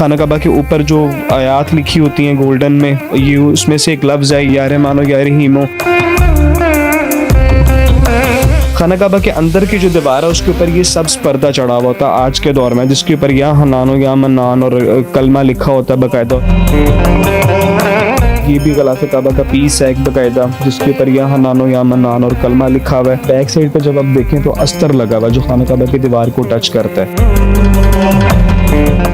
खाना काबा के ऊपर जो आयात लिखी होती हैं गोल्डन में, ये उसमें से एक लफ्ज़ है या रहमानो या रहीमो। खाना काबा के अंदर की जो दीवार है उसके ऊपर ये सब्ज पर्दा चढ़ा हुआ होता है आज के दौर में, जिसके ऊपर या हनानो या मन्नान और कलमा लिखा होता है बाकायदा। ये भी गलाफ काबा का पीस है एक बाकायदा, जिसके ऊपर या हनानो या मन्नान और कलमा लिखा हुआ है। बैक साइड पे जब आप देखें तो अस्तर लगा हुआ जो खाना काबा की दीवार को टच करता है।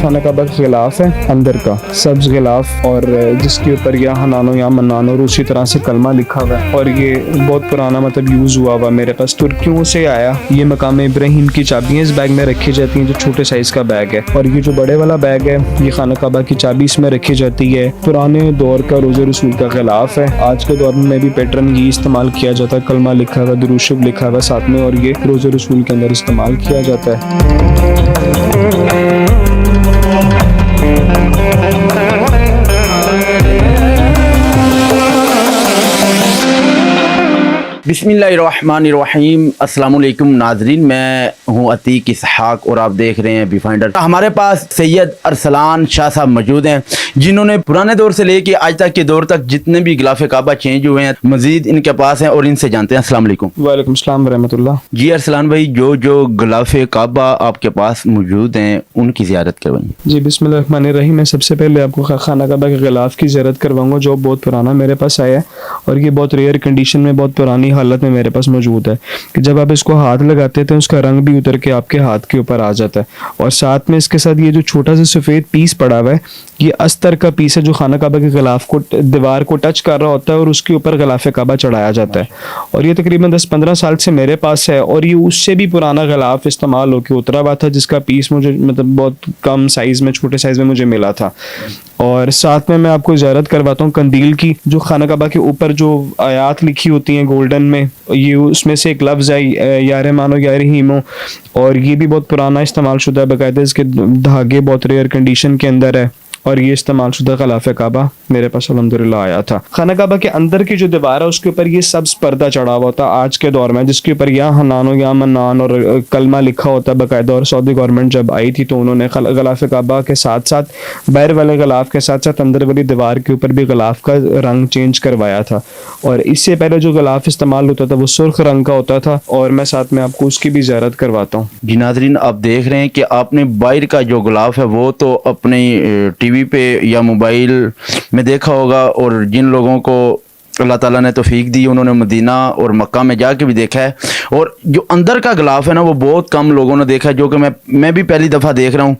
खाना काबा का गिलाफ है अंदर का सब्ज गिलाफ, और जिसके ऊपर या हनानो या मन्नान और उसी तरह से कलमा लिखा हुआ है। और ये बहुत पुराना मतलब यूज़ हुआ हुआ मेरे पास तुर्कियों से आया। ये मकाम इब्राहिम की चाबियाँ इस बैग में रखी जाती हैं जो छोटे साइज़ का बैग है, और ये जो बड़े वाला बैग है ये खाना काबा की चाबी इसमें रखी जाती है। पुराने दौर का रोज़े रसूल का गिलाफ है। आज के दौर में भी पैटर्न ये इस्तेमाल किया जाता है, कलमा लिखा हुआ दुरूद शरीफ लिखा हुआ साथ में, और ये रोज़े रसूल के अंदर इस्तेमाल किया जाता है। बिस्मिल्लाहिर्रहमानिर्रहीम। अस्सलामुअलैकुम नाजरीन, मैं हूँ अतीक इसहाक और आप देख रहे हैं व्यू फाइंडर। हमारे पास सैयद अरसलान शाह साहब मौजूद हैं, जिन्होंने पुराने दौर से लेके आज तक के दौर तक जितने भी गिलाफ़े काबा चेंज हुए हैं मजीद इनके पास हैं और इनसे जानते हैं। अस्सलाम वालेकुम। वालेकुम सलाम रहमतुल्लाह। जी अरसलान भाई, जो गिलाफ़े काबा आपके पास मौजूद हैं उनकी ज़ियारत करवाइए। जी बिस्मिल्लाहिर्रहमानिर्रहीम। मैं सबसे पहले आपको खाना काबा के गिलाफ की ज़ियारत करवाऊंगा जो बहुत पुराना मेरे पास आया है, और ये बहुत रेयर कंडीशन में बहुत पुरानी हालत में मेरे पास मौजूद है कि जब आप इसको हाथ लगाते थे उसका रंग भी उतर के आपके हाथ के ऊपर आ जाता है। और साथ में इसके साथ ये जो छोटा सा सफ़ेद पीस पड़ा हुआ है ये अस्तर का पीस है जो खाना काबा के गिलाफ को दीवार को टच कर रहा होता है और उसके ऊपर गिलाफ काबा चढ़ाया जाता है। और ये तकरीबन 10-15 साल से मेरे पास है, और ये उससे भी पुराना गिलाफ इस्तेमाल होकर उतरा हुआ था जिसका पीस मुझे मतलब बहुत कम साइज़ में छोटे साइज़ में मुझे मिला था। और साथ में मैं आपको इजारत करवाता हूँ कंदील की, जो खाना काबा के ऊपर जो आयात लिखी होती हैं गोल्डन में, ये उसमें से एक लफ्ज़ है या रहमानो या रहीमो। और ये भी बहुत पुराना इस्तेमाल शुदा है बाकायदा, इसके धागे बहुत रेयर कंडीशन के अंदर है, और ये इस्तेमाल शुदा गिलाफ़े काबा मेरे पास अल्हम्दुलिल्लाह आया था। खाना काबा के अंदर की जो दीवार है उसके ऊपर ये सब्ज पर्दा चढ़ा हुआ होता है आज के दौर में, जिसके ऊपर या हनानो या मन्नान और कलमा लिखा होता है बाकायदा। और सऊदी गवर्नमेंट जब आई थी तो उन्होंने गिलाफ़े काबा के साथ साथ बाहर वाले गिलाफ के साथ साथ अंदर वाली दीवार के ऊपर भी गिलाफ का रंग चेंज करवाया था। और इससे पहले जो गिलाफ इस्तेमाल होता था वो सुर्ख रंग का होता था, और मैं साथ में आपको उसकी भी ज़ियारत करवाता हूँ। जी नाजरीन, आप देख रहे हैं कि आपने बाहर का जो गिलाफ है वो तो अपने टीवी पे या मोबाइल में देखा होगा, और जिन लोगों को अल्लाह ताला ने तौफीक दी उन्होंने मदीना और मक्का में जाके भी देखा है। और जो अंदर का गिलाफ है ना वो बहुत कम लोगों ने देखा है, जो कि मैं भी पहली दफ़ा देख रहा हूँ।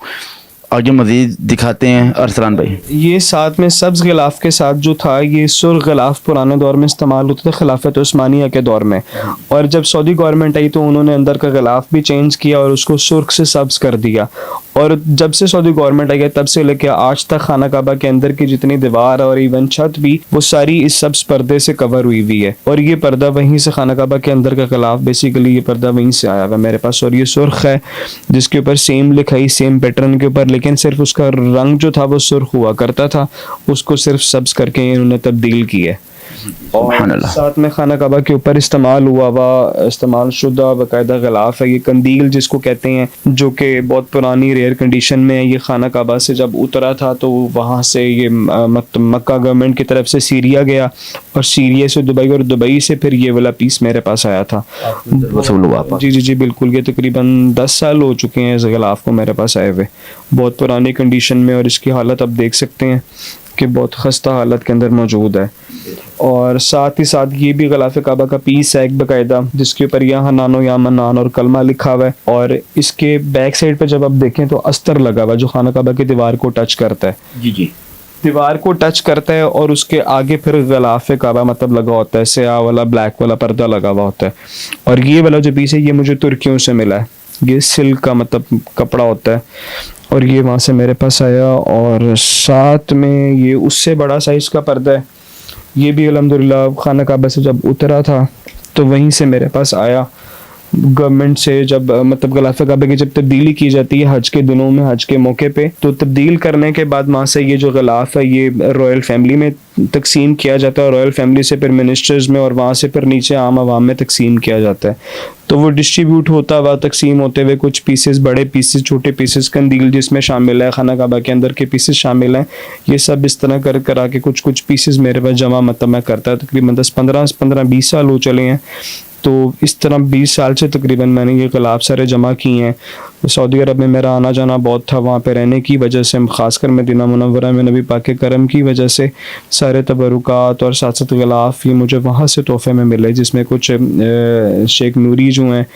आगे मजीद दिखाते हैं अरसलान भाई। ये साथ में सब्ज गिलाफ के साथ जो था ये सुर्ख गिलाफ पुराने दौर में इस्तेमाल होता था खिलाफत उस्मानिया के दौर में, और जब सऊदी गवर्नमेंट आई तो उन्होंने अंदर का गिलाफ भी चेंज किया और उसको सुर्ख से सब्ज कर दिया। और जब से सऊदी गवर्नमेंट आई है तब से लेकर आज तक खाना काबा के अंदर की जितनी दीवार और इवन छत भी वो सारी इस सब्ज पर्दे से कवर हुई हुई है। और ये पर्दा वहीं से खाना काबा के अंदर का गिलाफ बेसिकली ये पर्दा वहीं से आया हुआ मेरे पास। और ये सुर्ख है जिसके ऊपर सेम लिखाई सेम पैटर्न के ऊपर, लेकिन सिर्फ उसका रंग जो था वो सुर्ख हुआ करता था, उसको सिर्फ सब्ज करके इन्होंने तब्दील किया है। और साथ में खाना काबा के ऊपर इस्तेमाल शुदा बाकायदा गिलाफ है ये कंदील जिसको कहते हैं, जो कि बहुत पुरानी रेयर कंडीशन में है। ये खाना काबा से जब उतरा था तो वहाँ से ये मक्का गवर्नमेंट की तरफ से सीरिया गया, और सीरिया से दुबई, और दुबई से फिर ये वाला पीस मेरे पास आया था। जी बिल्कुल, ये तकरीबन 10 साल हो चुके हैं इस गिलाफ को मेरे पास आए हुए, बहुत पुरानी कंडीशन में। और इसकी हालत आप देख सकते हैं कि बहुत खस्ता हालत के अंदर मौजूद है। और साथ ही साथ ये भी गिलाफ़े काबा का पीस है एक बाकायदा, जिसके ऊपर या हनानो या मन्नान और कलमा लिखा हुआ है। और इसके बैक साइड पे जब आप देखें तो अस्तर लगा हुआ जो खाना काबा की दीवार को टच करता है। जी दीवार को टच करता है, और उसके आगे फिर गिलाफ़े काबा मतलब लगा होता है, स्याह वाला ब्लैक वाला पर्दा लगा हुआ होता है। और ये वाला जो पीस है ये मुझे तुर्कियों से मिला है, ये सिल्क का मतलब कपड़ा होता है, और ये वहाँ से मेरे पास आया। और साथ में ये उससे बड़ा साइज़ का पर्दा है, ये भी अल्हम्दुलिल्लाह खाना काबा से जब उतरा था तो वहीं से मेरे पास आया। गवर्नमेंट से जब मतलब गलाफ काबा की जब तब्दीली की जाती है हज के दिनों में, हज के मौके पे, तो तब्दील करने के बाद वहाँ से ये जो गलाफ है ये रॉयल फैमिली में तकसीम किया जाता है, रॉयल फैमिली से फिर मिनिस्टर्स में और वहाँ से फिर नीचे आम आवाम में तकसीम किया जाता है। तो वो डिस्ट्रीब्यूट होता हुआ, तकसीम होते हुए कुछ पीसेस, बड़े पीसेस, छोटे पीसेस, कंदील जिसमें शामिल है, खाना काबा के अंदर के पीसेस शामिल हैं, ये सब इस तरह कर करा के कुछ कुछ पीसेस मेरे पास जमा मतलब मैं करता है। तकरीबन 10-15-20 साल हो चले हैं। तो इस तरह 20 साल से तकरीबन मैंने ये गलाफ सारे जमा किए हैं। सऊदी अरब में मेरा आना जाना बहुत था, वहाँ पे रहने की वजह से, ख़ासकर मदीना मुनव्वरा में नबी पाक के करम की वजह से सारे तबरुकात और साथ साथ गलाफ ये मुझे वहाँ से तोहफे में मिले, जिसमें कुछ शेख नूरी जो हैं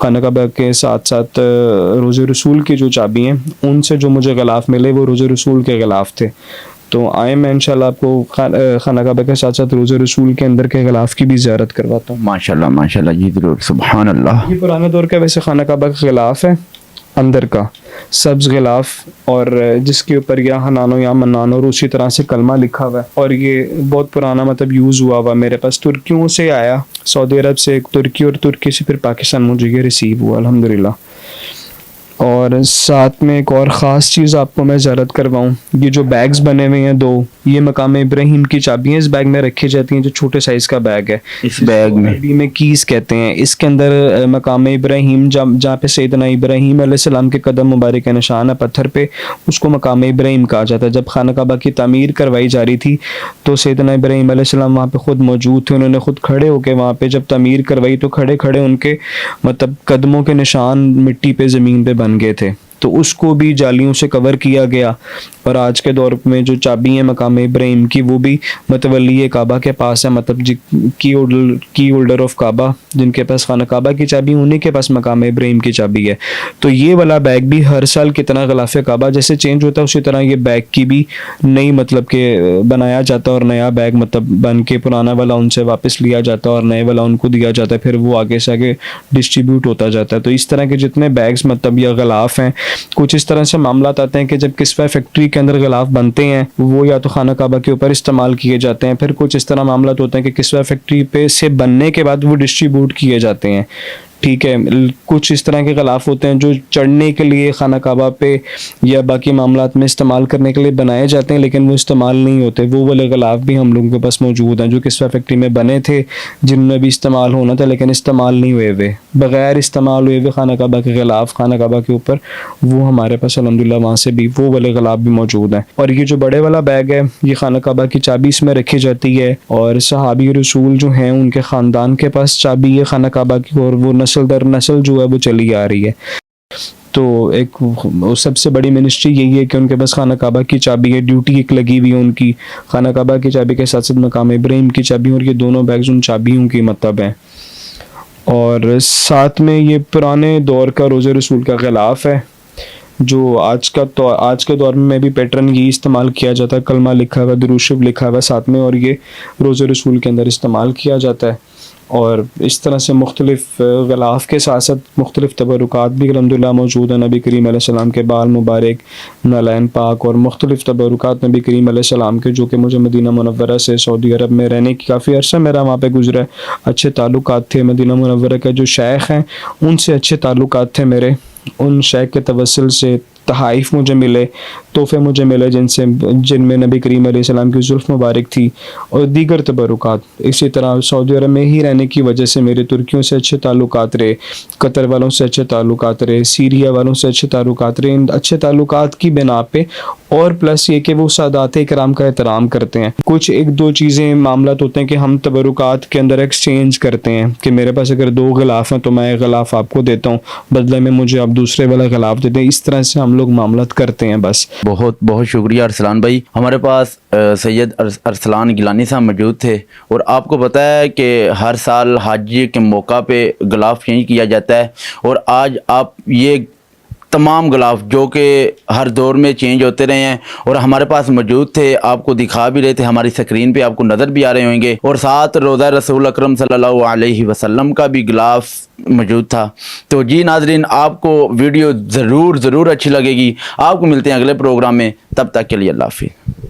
खाना काबा के साथ साथ रोज़े रसूल की जो चाबी हैं, उनसे जो मुझे गलाफ मिले वो रोज़े रसूल के गलाफ थे। तो आए मैं इंशाल्लाह आपको खाना काबा के साथ साथ रोज़े रसूल के अंदर के गलाफ की भी ज़ियारत करवाता हूँ। माशाल्लाह माशाल्लाह जी, ज़रूर, सुभान अल्लाह। ये पुराने दौर का वैसे खाना काबा का गिलाफ है, अंदर का सब्ज़ गिलाफ, और जिसके ऊपर या हनानो या मन्नानो रूसी तरह से कलमा लिखा हुआ है। और ये बहुत पुराना मतलब यूज़ हुआ हुआ मेरे पास, तुर्कियों से आया, सऊदी अरब से एक तुर्की और तुर्की से फिर पाकिस्तान मुझे ये रिसीव हुआ अल्हम्दुलिल्लाह। और साथ में एक और ख़ास चीज़ आपको मैं ज़ारत करवाऊँ, ये जो बैग्स बने हुए हैं 2, ये मकाम इब्राहिम की चाबियाँ इस बैग में रखी जाती हैं, जो छोटे साइज़ का बैग है, इस बैग में अरबी में कीस कहते हैं। इसके अंदर मकाम इब्राहिम जहाँ पे सैयदना इब्राहिम अलैहिस्सलाम के कदम मुबारक के निशान है पत्थर पे, उसको मकाम इब्राहिम कहा जाता है। जब खाना काबा की तामीर करवाई जा रही थी तो सैयदना इब्राहिम अलैहिस्सलाम वहाँ पे खुद मौजूद थे, उन्होंने खुद खड़े होकर वहाँ पे जब तामीर करवाई तो खड़े खड़े उनके मतलब कदमों के निशान मिट्टी पे ज़मीन पे बन गए थे, तो उसको भी जालियों से कवर किया गया। और आज के दौर में जो चाबी है मकाम इब्राहिम की, वो भी मतवली काबा के पास है, मतलब की होल्डर ऑफ काबा, जिनके पास खाना काबा की चाबी, उन्हीं के पास मकाम इब्राहिम की चाबी है। तो ये वाला बैग भी हर साल कितना गलाफ काबा जैसे चेंज होता है, उसी तरह ये बैग की भी नई मतलब के बनाया जाता है, और नया बैग मतलब बन के पुराना वाला उनसे वापस लिया जाता है और नए वाला उनको दिया जाता है, फिर वो आगे से आगे डिस्ट्रीब्यूट होता जाता है। तो इस तरह के जितने बैग्स मतलब या गलाफ हैं, कुछ इस तरह से मामलात आते हैं कि जब किस्वा फैक्ट्री के अंदर गलाफ बनते हैं वो या तो खाना काबा के ऊपर इस्तेमाल किए जाते हैं, फिर कुछ इस तरह मामलात होते हैं कि किस्वा फैक्ट्री पे से बनने के बाद वो डिस्ट्रीब्यूट किए जाते हैं। ठीक है, कुछ इस तरह के गलाफ होते हैं जो चढ़ने के लिए खाना काबा पे या बाकी मामलात में इस्तेमाल करने के लिए बनाए जाते हैं, लेकिन वो इस्तेमाल नहीं होते। वो वाले गलाफ भी हम लोगों के पास मौजूद हैं जो किस्वा फैक्ट्री में बने थे, जिनमें भी इस्तेमाल होना था लेकिन इस्तेमाल नहीं हुए हुए, बग़ैर इस्तेमाल हुए हुए खाना काबा के गलाफ खाना काबा के ऊपर, वो हमारे पास अल्हम्दुलिल्लाह वहाँ से भी वो वाले गलाफ भी मौजूद हैं। और ये जो बड़े वाला बैग है, ये खाना काबा की चाबी इसमें रखी जाती है, और सहाबी रसूल जो हैं उनके ख़ानदान के पास चाबी है खाना काबा की, और वो नस्ल दर नस्ल जो है वो चली आ रही है। तो एक सबसे बड़ी मिनिस्ट्री यही है कि उनके पास खाना काबा की चाबी है, ड्यूटी एक लगी हुई है उनकी, खाना काबा की चाबी के साथ साथ मकाम इब्राहिम की चाबी, और ये दोनों बैग्स उन चाबियों की मतलब हैं। और साथ में ये पुराने दौर का रोज़े रसूल का गिलाफ है, जो आज के दौर में भी पैटर्न ये इस्तेमाल किया जाता है, कलमा लिखा हुआ, दुरूद शरीफ लिखा हुआ साथ में, और ये रोज़े रसूल के अंदर इस्तेमाल किया जाता है। और इस तरह से मुख्तलिफ गलाफ के साथ साथ मुख्तलिफ तबरुकात भी अल्हम्दुलिल्लाह मौजूद हैं। नबी करीम अलैहिस्सलाम के बाल मुबारक, नलैन पाक, और मुख्तलिफ तबरुकात नबी करीम अलैहिस्सलाम के, जो कि मुझे मदीना मुनव्वरा से सऊदी अरब में रहने की काफ़ी अर्सा मेरा वहाँ पे गुजरा है, अच्छे ताल्लुकात थे। मदीना मुनव्वरा के जो शेख हैं उनसे अच्छे ताल्लुकात थे मेरे, उन शेख के तवस्सुल से तहाइफ मुझे मिले, तोहफे मुझे मिले जिनमें नबी करीम अलैहिस्सलाम की जुल्फ़ मुबारक थी, और दीगर तबरुकात। इसी तरह सऊदी अरब में ही रहने की वजह से मेरे तुर्कियों से अच्छे ताल्लुकात रहे, कतर वालों से अच्छे ताल्लुकात रहे, सीरिया वालों से अच्छे ताल्लुकात रहे। इन अच्छे ताल्लुकात की बिना पे, और प्लस ये कि वो सादात इकराम का एहतराम करते हैं। कुछ एक दो चीज़ें मामलात होते हैं कि हम तबरुकात के अंदर एक्सचेंज करते हैं कि मेरे पास अगर 2 गिलाफ हैं तो मैं एक गिलाफ आपको देता हूँ, बदले में मुझे आप दूसरे वाला गिलाफ देते हैं। इस तरह से हम लोग मामलात करते हैं बस। बहुत बहुत शुक्रिया अरसलान भाई। हमारे पास सैयद अरसलान गिलानी साहब मौजूद थे, और आपको पता है कि हर साल हज के मौका पे गिलाफ चेंज किया जाता है, और आज आप ये तमाम गिलाफ जो कि हर दौर में चेंज होते रहे हैं और हमारे पास मौजूद थे, आपको दिखा भी रहे थे, हमारी स्क्रीन पे आपको नज़र भी आ रहे होंगे, और साथ रोज़ा रसूल अकरम सल्लल्लाहु अलैहि वसल्लम का भी गिलाफ मौजूद था। तो जी नाज़रीन, आपको वीडियो ज़रूर अच्छी लगेगी। आपको मिलते हैं अगले प्रोग्राम में, तब तक के लिए अल्लाह हाफ़िज़।